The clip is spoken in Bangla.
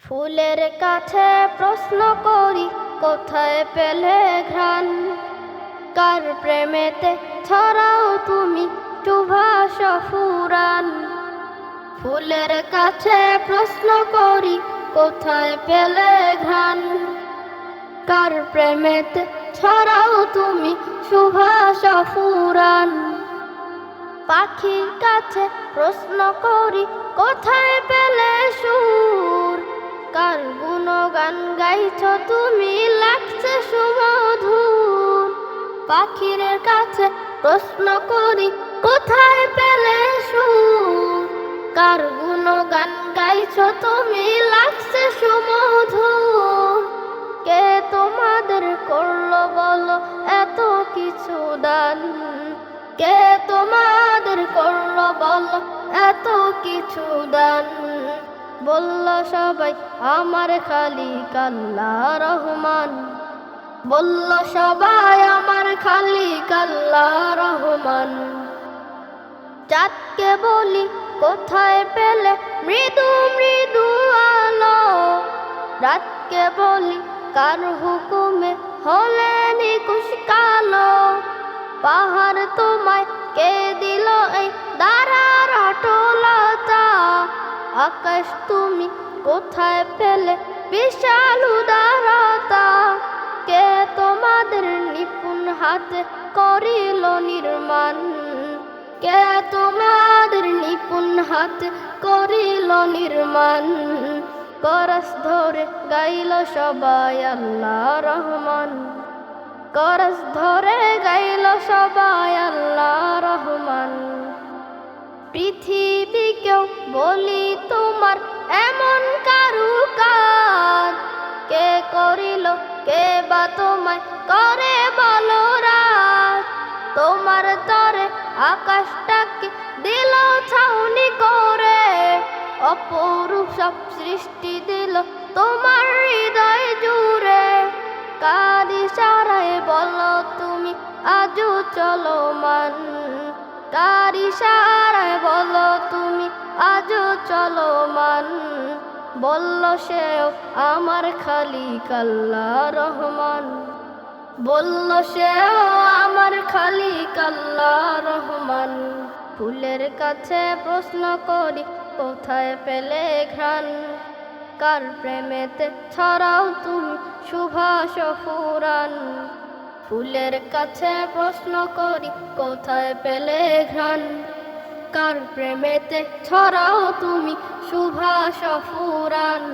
ফুলের কাছে প্রশ্ন করি, কোথায় পেলে ঘ্রাণ? কার প্রেমেতে ছড়াও তুমি সুভাষ ফুরান? ফুলের কাছে প্রশ্ন করি, কোথায় পেলে ঘ্রাণ? কার প্রেমেতে ছড়াও তুমি সুভাষ ফুরান? পাখির কাছে প্রশ্ন করি, কোথায় পেলে সুর? কার গুণগান গাইছ তুমি, লাগছে সুমধুর? পাখির কাছে প্রশ্ন করি, কোথায় পেলে সুর? কার গুণগান গাইছ তুমি, লাগছে সুমধুর? কে তোমাদের করলো বলো এত কিছু দান? কে তোমাদের করলো বলো এত কিছু দান? বলল সবাই আমার খালিক আল্লাহ রহমান। বলল সবাই আমার খালিক আল্লাহ রহমান। চাঁদকে বলি, কোথায় পেলে মৃদু মৃদু আলো? রাতকে বলি, কার হুকুমে হলে নিকুশ কালো? পাহাড় তোমায় কে দিল এই দাঁড়ার অটলতা? আকাশ তুমি কোথায় পেলে বিশাল উদারতা? কে তোমাদের নিপুণ হাতে করিল নির্মাণ? কে তোমাদের নিপুণ হাতে করিল নির্মাণ? করস ধরে গাইল সবাই আল্লাহ রহমান। করস ধরে গাইল সবাই আল্লাহ রহমান। পৃথিবীকেও বলি তোমার এমন কারুকাজ? কে করিল, কে বা তোমায় করে বলো রাজ? তোমার তরে আকাশটাকে দিল ছাউনি করে, অপরূপ সব সৃষ্টি দিল তোমার হৃদয় জুড়ে। কার ইশারায় বলো তুমি আজও চলমান? কার ইশারায় বলো তুমি আজও চলমান? বলল সেও আমার খালিক আল্লাহ রহমান। বলল সেও আমার খালিক আল্লাহ রহমান। ফুলের কাছে প্রশ্ন করি, কোথায় পেলে ঘ্রাণ? কার প্রেমেতে ছড়াও তুমি সুভাষ ফুরান? ফুলের কাছে প্রশ্ন করি, কোথায় পেলে ঘ্রাণ? কার প্রেমেতে ছড়াও তুমি সুভাষ ফুরান?